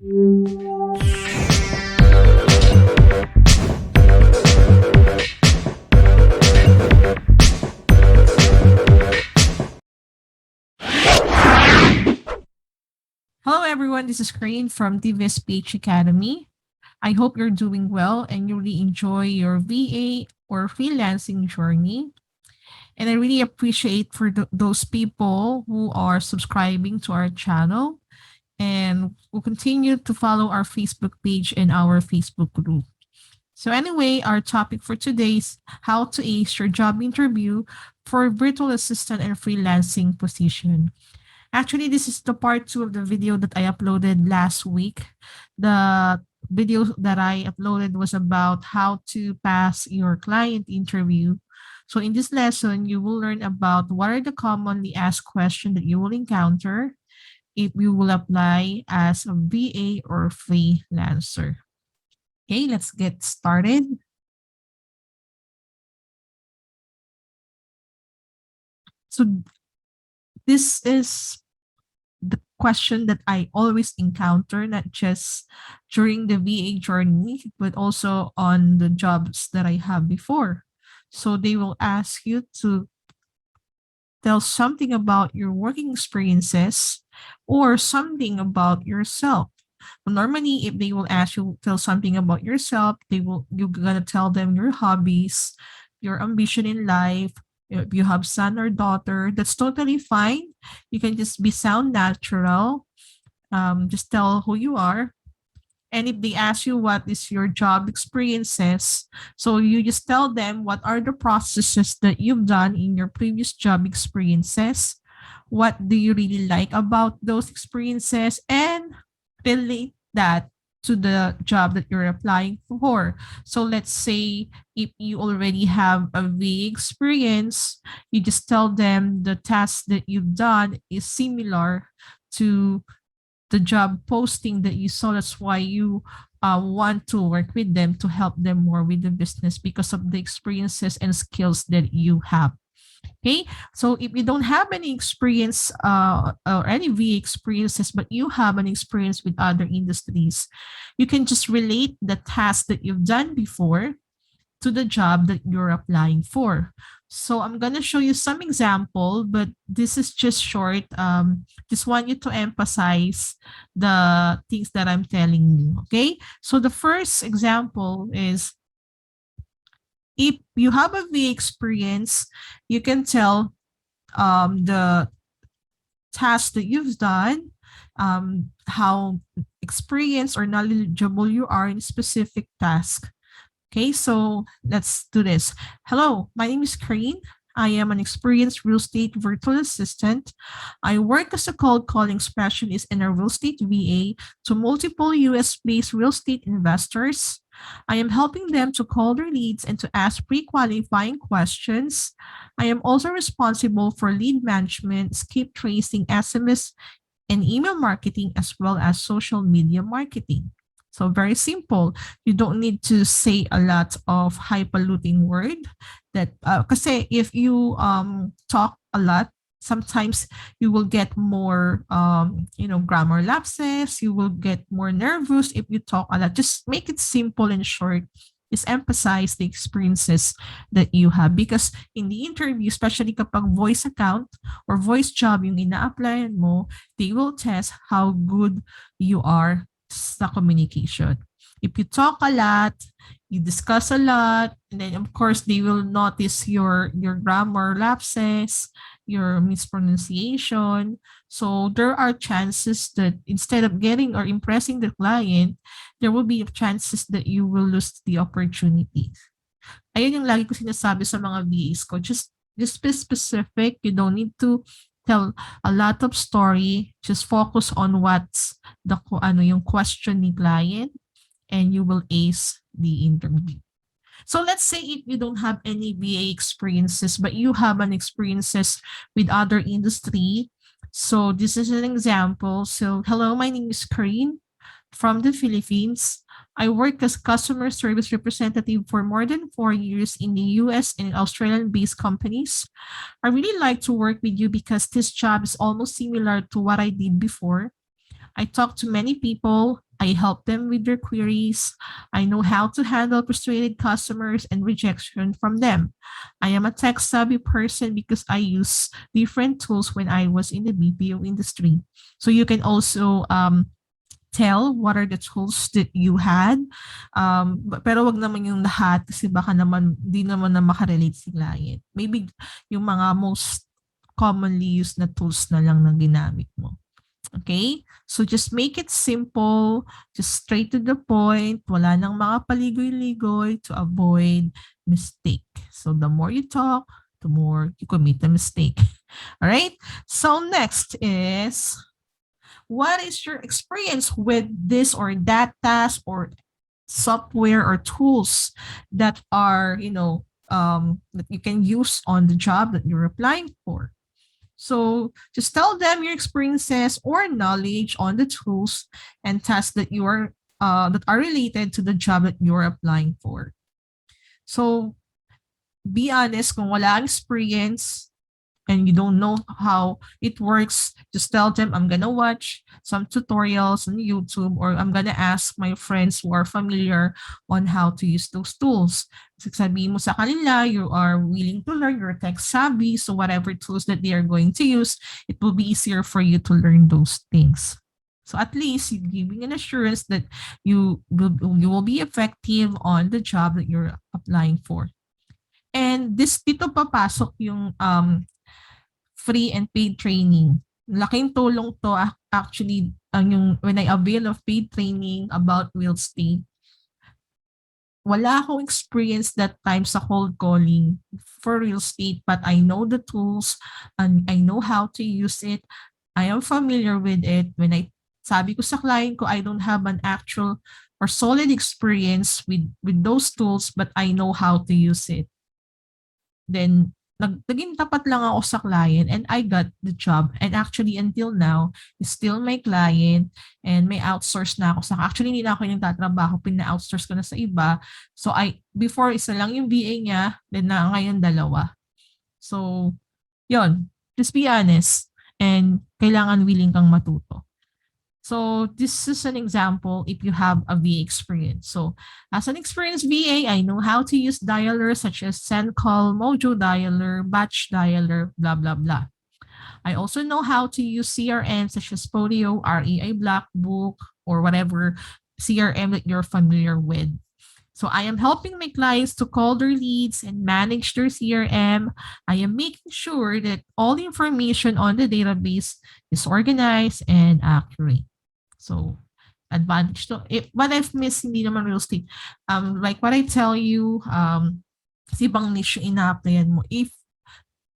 Hello, everyone. This is Crane from TVS PH Academy. I hope you're doing well and you really enjoy your VA or freelancing journey. And I really appreciate for those people who are subscribing to our channel and will continue to follow our Facebook page and our Facebook group. So anyway, our topic for today is how to ace your job interview for virtual assistant and freelancing position. Actually, this is the part two of the video that I uploaded last week. The video that I uploaded was about how to pass your client interview. So in this lesson, you will learn about what are the commonly asked questions that you will encounter if you will apply as a VA or freelancer. Okay, let's get started. So this is the question that I always encounter, not just during the VA journey, but also on the jobs that I have before. So they will ask you to tell something about your working experiences or something about yourself. Normally, if they will ask you tell something about yourself, you're gonna tell them your hobbies, your ambition in life. If you have son or daughter, that's totally fine. You can just be sound natural. Just tell who you are. And if they ask you what is your job experiences, so you just tell them what are the processes that you've done in your previous job experiences. What do you really like about those experiences and relate that to the job that you're applying for. So let's say if you already have a VA experience, you just tell them the task that you've done is similar to the job posting that you saw. That's why you want to work with them to help them more with the business because of the experiences and skills that you have. Okay, so if you don't have any experience or any VA experiences, but you have an experience with other industries, you can just relate the task that you've done before to the job that you're applying for. So I'm going to show you some example, but this is just short. Just want you to emphasize the things that I'm telling you. Okay. So the first example is if you have a VA experience, you can tell the task that you've done, how experienced or knowledgeable you are in specific task. Okay, so let's do this. Hello, my name is Karine. I am an experienced real estate virtual assistant. I work as a cold calling specialist in a real estate VA to multiple US-based real estate investors. I am helping them to call their leads and to ask pre-qualifying questions. I am also responsible for lead management, skip tracing, SMS, and email marketing, as well as social media marketing. So very simple. You don't need to say a lot of highfalutin word that kasi if you talk a lot, sometimes you will get more grammar lapses, you will get more nervous if you talk a lot. Just make it simple and short. Just emphasize the experiences that you have because in the interview, especially kapag voice account or voice job yung ina-applyan mo, they will test how good you are sa communication. If you talk a lot, you discuss a lot, and then of course they will notice your grammar lapses, your mispronunciation. So there are chances that instead of getting or impressing the client, there will be chances that you will lose the opportunity. Ayun yung lagi ko sinasabi sa mga VAs ko. Just be specific. You don't need to tell a lot of story. Just focus on what's yung question ni client and you will ace the interview. So let's say if you don't have any VA experiences, but you have an experiences with other industry. So this is an example. So hello, my name is Karine from the Philippines. I work as customer service representative for more than 4 years in the US and Australian-based companies. I really like to work with you because this job is almost similar to what I did before. I talk to many people. I help them with their queries. I know how to handle frustrated customers and rejection from them. I am a tech savvy person because I use different tools when I was in the BPO industry. So you can also tell what are the tools that you had. Pero wag naman yung lahat kasi baka naman di naman na makarelate si client. Maybe yung mga most commonly used na tools na lang na ginamit mo. Okay? So just make it simple, just straight to the point, wala nang mga paligoy-ligoy to avoid mistake. So the more you talk, the more you commit a mistake. All right? So next is, what is your experience with this or that task or software or tools that are, that you can use on the job that you're applying for? So just tell them your experiences or knowledge on the tools and tasks that are related to the job that you're applying for. So be honest, kung wala kang experience and you don't know how it works, just tell them I'm gonna watch some tutorials on YouTube or I'm gonna ask my friends who are familiar on how to use those tools. So sabihin mo sa kanila, you are willing to learn, you're tech savvy, so whatever tools that they are going to use, it will be easier for you to learn those things. So at least you're giving an assurance that you will be effective on the job that you're applying for. And dito papasok yung free and paid training. Laking tulong to actually ang yung when I avail of paid training about real estate. Wala akong experience that time sa cold calling for real estate, but I know the tools and I know how to use it. I am familiar with it. When sabi ko sa client ko, I don't have an actual or solid experience with those tools, but I know how to use it. Then naging tapat lang ako sa client and I got the job. And actually until now, is still my client and may outsource na ako sa actually hindi na ako yung tatrabaho, pina-outsource ko na sa iba. So before isa lang yung VA niya, then ngayon dalawa. So, yon, just be honest and kailangan willing kang matuto. So this is an example if you have a VA experience. So as an experienced VA, I know how to use dialers such as send call, mojo dialer, batch dialer, blah, blah, blah. I also know how to use CRM such as Podio, REI Blackbook, or whatever CRM that you're familiar with. So I am helping my clients to call their leads and manage their CRM. I am making sure that all the information on the database is organized and accurate. So advantage to what I've missed hindi naman real estate. Like what I tell you, kasi ibang niche yung ina-applyan mo. If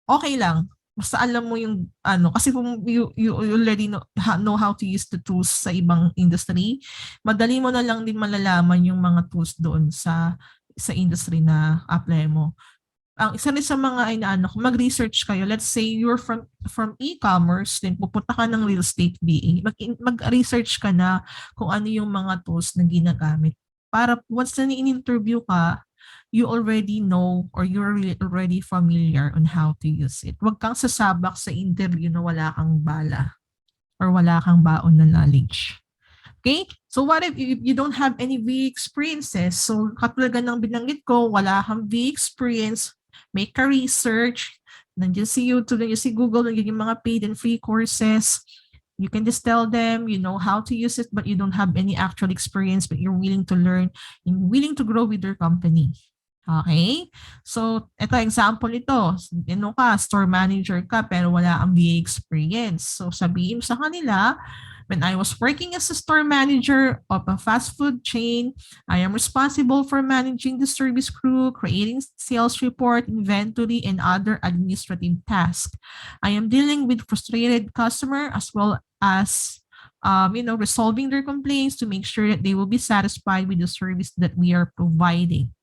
okay lang, basta alam mo yung kasi kung you already know how to use the tools sa ibang industry, madali mo na lang din malalaman yung mga tools doon sa industry na apply mo. Ang isa rin sa mga mag-research kayo. Let's say you're from e-commerce, then pupunta ka ng real estate BA. Mag-research ka na kung ano yung mga tools na ginagamit. Para once na in-interview ka, you already know or you're already familiar on how to use it. Huwag kang sasabak sa interview na wala kang bala or wala kang baon na knowledge. Okay? So what if you don't have any VA experiences? So katulad ng binanggit ko, wala kang VA experience, make a research, nandiyan si YouTube, nandiyan si Google, nandiyan yung mga paid and free courses. You can just tell them you know how to use it, but you don't have any actual experience, but you're willing to learn and willing to grow with your company. Okay? So, ito example ito. Store manager ka, pero wala kang VA experience. So, sabihin mo sa kanila, when I was working as a store manager of a fast food chain, I am responsible for managing the service crew, creating sales report, inventory, and other administrative tasks. I am dealing with frustrated customer as well as resolving their complaints to make sure that they will be satisfied with the service that we are providing.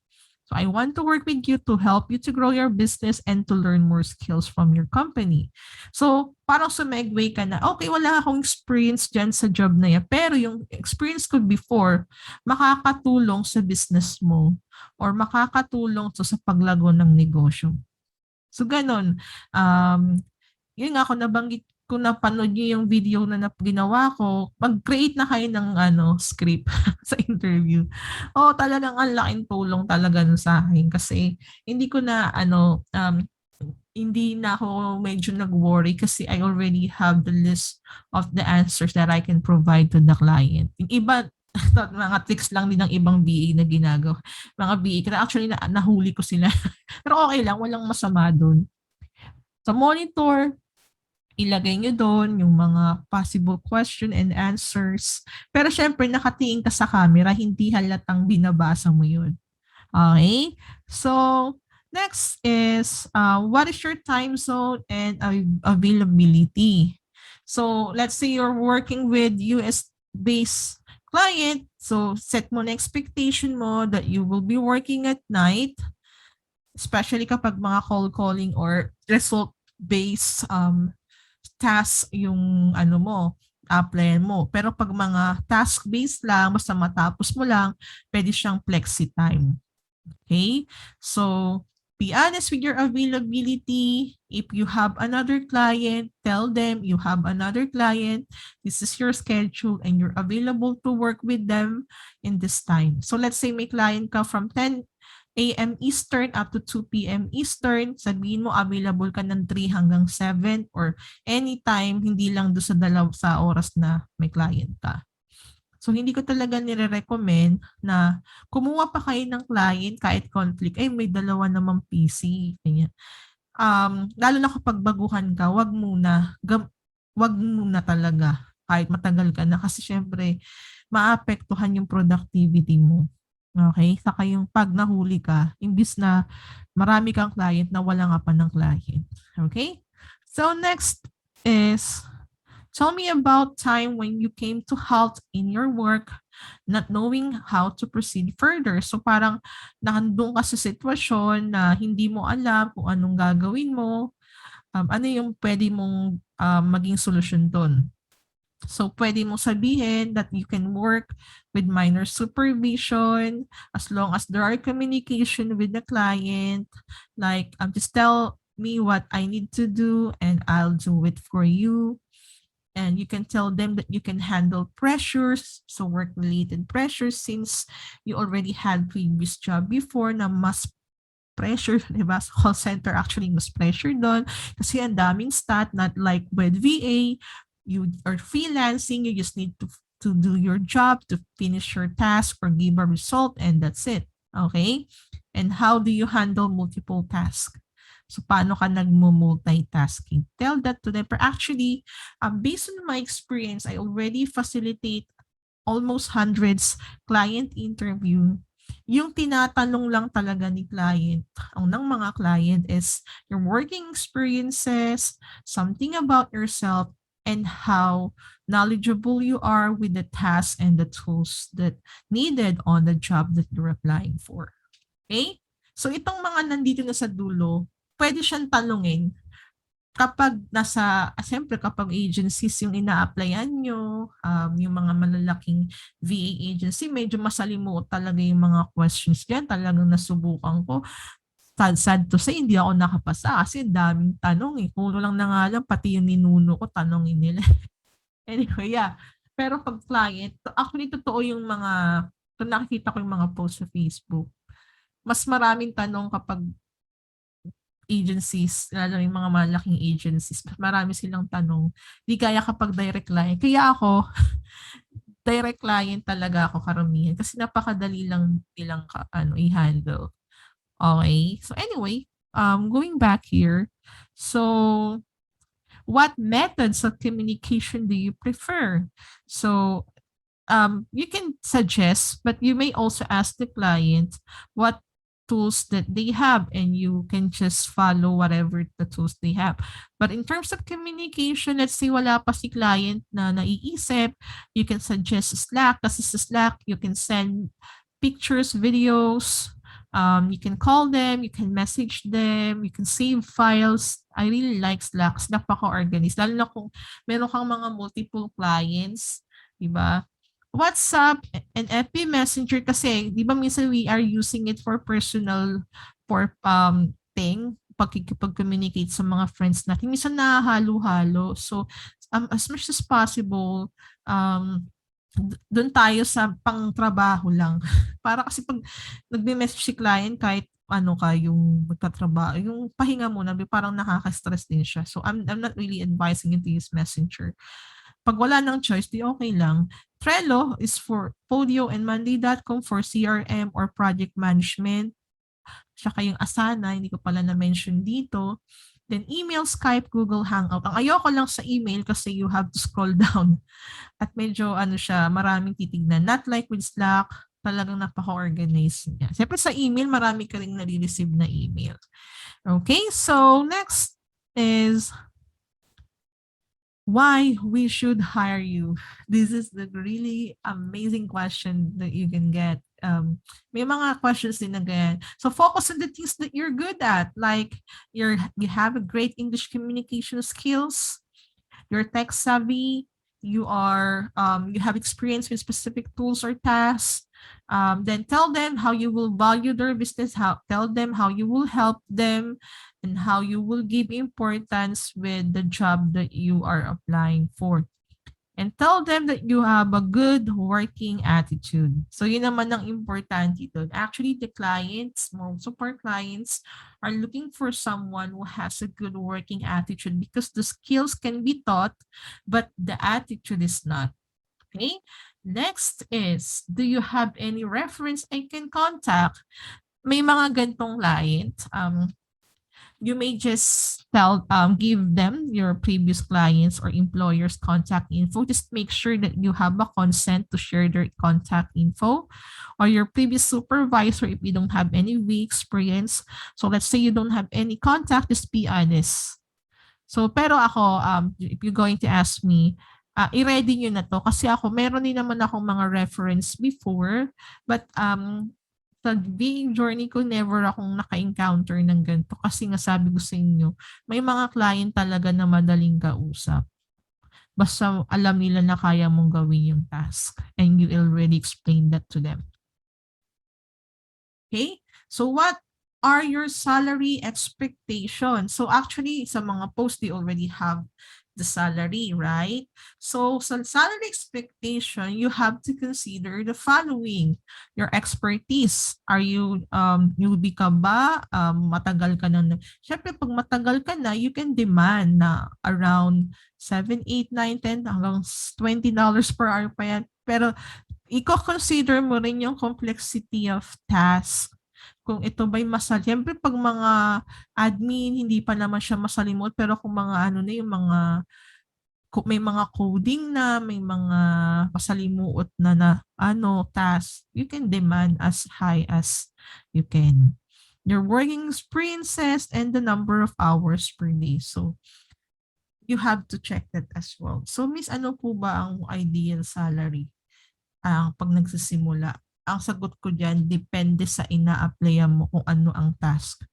So I want to work with you to help you to grow your business and to learn more skills from your company. So parang sumegway ka na, okay, wala akong experience dyan sa job na yan, pero yung experience ko before, makakatulong sa business mo or makakatulong to sa paglago ng negosyo. So ganon. Yun nga ako nabanggit kung napanood niyo yung video na ginawa ko, mag-create na kayo ng script sa interview. Oo, talagang ang laking tulong talaga nun sa akin kasi hindi ko na hindi na ako medyo nag-worry kasi I already have the list of the answers that I can provide to the client. Yung iba, mga tricks lang din ng ibang BA na ginagawa. Mga BA, kasi actually nahuli ko sila. Pero okay lang, walang masama doon. Sa monitor, ilagay nyo doon yung mga possible question and answers. Pero syempre, nakatingin ka sa camera, hindi halatang binabasa mo yun. Okay? So, next is, what is your time zone and availability? So, let's say you're working with US-based client. So, set mo na expectation mo that you will be working at night, especially kapag mga call calling or result-based task yung mo, applyan mo. Pero pag mga task-based lang, basta matapos mo lang, pwede siyang flexi time. Okay? So, be honest with your availability. If you have another client, tell them you have another client. This is your schedule and you're available to work with them in this time. So, let's say may client ka from 10 a.m. Eastern up to 2 p.m. Eastern. Sabihin mo available ka ng 3 hanggang 7 or anytime, hindi lang do sa oras na may client ka. So, hindi ko talaga nire-recommend na kumuha pa kayo ng client kahit conflict. Ay, may dalawa namang PC. Ganyan. Lalo na kapag baguhan ka, wag muna talaga kahit matagal ka na. Kasi syempre, maapektuhan yung productivity mo. Okay? Saka yung pag nahuli ka, imbis na marami kang client na wala nga pa ng client. Okay? So, next is, tell me about time when you came to halt in your work, not knowing how to proceed further. So parang nakandun ka sa sitwasyon na hindi mo alam kung anong gagawin mo, ano yung pwede mong maging solusyon doon. So pwede mong sabihin that you can work with minor supervision as long as there are communication with the client. Like, just tell me what I need to do and I'll do it for you. And you can tell them that you can handle pressures, so work-related pressures, since you already had previous job before na mas pressure, di ba? Sa call center, actually, mas pressure doon kasi ang daming stat, not like with VA, you are freelancing, you just need to do your job, to finish your task or give a result, and that's it. Okay? And how do you handle multiple tasks? So, paano ka nagmo-multitasking? Tell that to them. But actually, based on my experience, I already facilitate almost hundreds client interview. Yung tinatanong lang talaga ni client, ng mga client is your working experiences, something about yourself, and how knowledgeable you are with the tasks and the tools that needed on the job that you're applying for. Okay? So, itong mga nandito na sa dulo, pwede siyang tanungin kapag siyempre kapag agencies yung ina-applyan nyo, yung mga malalaking VA agency, medyo masalimuot talaga yung mga questions dyan. Talagang nasubukan ko. Sad to say, hindi ako nakapasa kasi daming tanong eh. Puro lang na nga lang, pati yung ninuno ko, tanongin nila. Anyway, yeah. Pero pag client, actually totoo yung kung nakikita ko yung mga post sa Facebook, mas maraming tanong kapag agencies, lalo yung mga malaking agencies, marami silang tanong. Di kaya kapag direct client. Kaya ako, direct client talaga ako karamihan kasi napakadali lang nilang i-handle. Okay? So anyway, going back here. So, what methods of communication do you prefer? So, you can suggest, but you may also ask the client what tools that they have and you can just follow whatever the tools they have. But in terms of communication, let's say wala pa si client na naiisip, you can suggest Slack. Kasi sa Slack, you can send pictures, videos, you can call them, you can message them, you can save files. I really like Slack. Napaka-organized. Lalo na kung meron kang mga multiple clients, di ba? WhatsApp and FB Messenger kasi, di ba minsan we are using it for personal thing. pakikipag-communicate sa mga friends natin, minsan nahahalo-halo. So, as much as possible, doon tayo sa pang-trabaho lang. Para kasi 'pag nagme-message si client kahit ano ka, yung magtatrabaho, yung pahinga muna, parang nakaka-stress din siya. So, I'm not really advising you to use Messenger. 'Pag wala ng choice, 'di okey lang. Trello is for Podio and Monday.com for CRM or project management. Tsaka yung Asana, hindi ko pala na-mention dito. Then email, Skype, Google Hangout. Ang ayoko lang sa email kasi you have to scroll down at medyo ano siya, maraming titignan. Not like with Slack, talagang napaka-organized niya. Siyempre sa email, marami ka ring nare-receive na email. Okay, so next is why we should hire you. This is the really amazing question that you can get. May mga questions din na ganyan. So focus on the things that you're good at. Like you have a great English communication skills, you're tech savvy, you have experience with specific tools or tasks. Then tell them how you will value their business, tell them how you will help them, and how you will give importance with the job that you are applying for. And tell them that you have a good working attitude. So yun naman ang importante doon. Actually, the clients, most of our clients are looking for someone who has a good working attitude because the skills can be taught, but the attitude is not. Okay? Next is, do you have any reference I can contact? May mga gantong client. You may just give them your previous clients or employers contact info. Just make sure that you have a consent to share their contact info, or your previous supervisor if you don't have any experience. So let's say you don't have any contact, just be honest. So pero ako, if you're going to ask me, i-ready nyo na to kasi ako meron din naman akong mga reference before, but sa being journey ko, never akong naka-encounter ng ganito. Kasi nga sabi ko sa inyo, may mga client talaga na madaling kausap. Basta alam nila na kaya mong gawin yung task and you already explained that to them. Okay? So what are your salary expectations? So actually, sa mga posts, they already have the salary, right? So sa salary expectation, you have to consider the following. Your expertise. Are you, newbie ka ba? Matagal ka na. Siyempre, pag matagal ka na, you can demand na around 7, 8, 9, 10 hanggang $20 per hour pa yan. Pero i-consider mo rin yung complexity of task. Kung ito ba'y siyempre pag mga admin, hindi pa naman siya masalimot, pero kung mga ano na yung mga, kung may mga coding na, may mga masalimuot na task, you can demand as high as you can. Your working experiences and the number of hours per day. So, you have to check that as well. So, Miss, ano po ba ang ideal salary? Pag nagsisimula, ang sagot ko diyan depende sa ina-applyan mo kung ano ang task.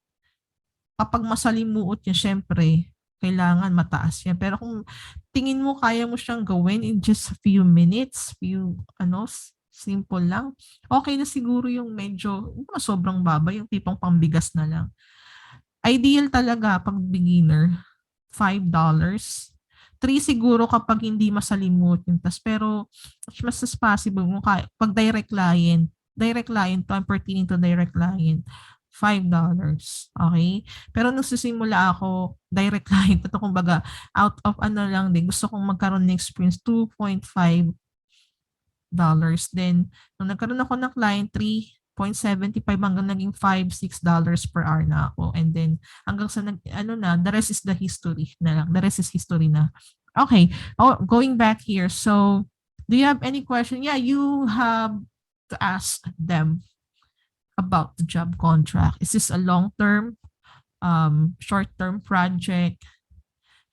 Kapag masalimuot yan, syempre, kailangan mataas yan. Pero kung tingin mo kaya mo siyang gawin in just a few minutes, simple lang, okay na siguro yung medyo sobrang baba, yung tipong pambigas na lang. Ideal talaga pag beginner, $5. 3 siguro kapag hindi masalimut yung task. Pero as much as possible, pag direct client to, I'm pertaining to direct client, $5. Okay? Pero nung sisimula ako, direct client, ito kumbaga, out of ano lang din, gusto kong magkaroon ng experience, $2.5. Then, nung nagkaroon ako ng client, 3.75 hanggang naging $5-6 per hour na ako. And then, hanggang sa the rest is the history na lang. The rest is history na. Okay. Going back here. So, do you have any question? Yeah, you have to ask them about the job contract. Is this a long-term, short-term project?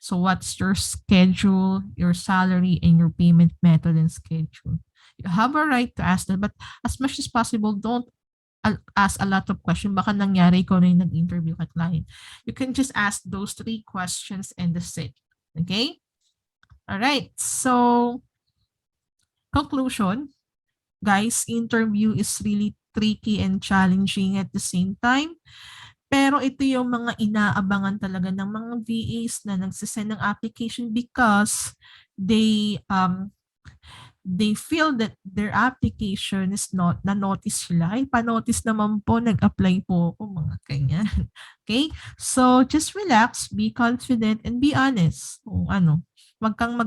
So, what's your schedule, your salary, and your payment method and schedule? You have a right to ask them, but as much as possible, don't ask a lot of questions. Baka nangyari ko na yung nag-interview kay client. You can just ask those 3 questions and that's it. Okay? All right. So, conclusion, guys, interview is really tricky and challenging at the same time. Pero ito yung mga inaabangan talaga ng mga VAs na nagsisend ng application because they feel that their application is not na-notice sila. Ay, pa-notice naman po, nag-apply po ako, mga ganyan. Okay? So, just relax, be confident, and be honest. Kung ano, wag kang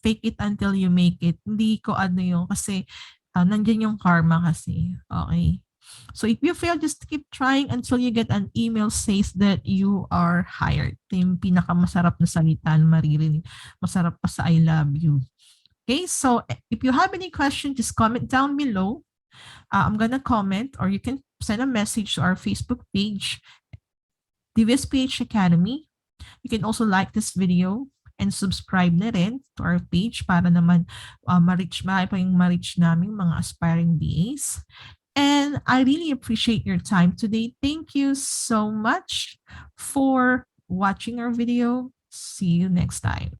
fake it until you make it. Hindi ko ano yun, kasi nandyan yung karma kasi. Okay? So, if you fail, just keep trying until you get an email says that you are hired. Ito yung pinakamasarap na salita na maririnig. Masarap pa sa I love you. Okay, so if you have any question, just comment down below. I'm gonna comment, or you can send a message to our Facebook page, DVSPH Academy. You can also like this video and subscribe na rin to our page para naman ma-reach naming mga aspiring BAs. And I really appreciate your time today. Thank you so much for watching our video. See you next time.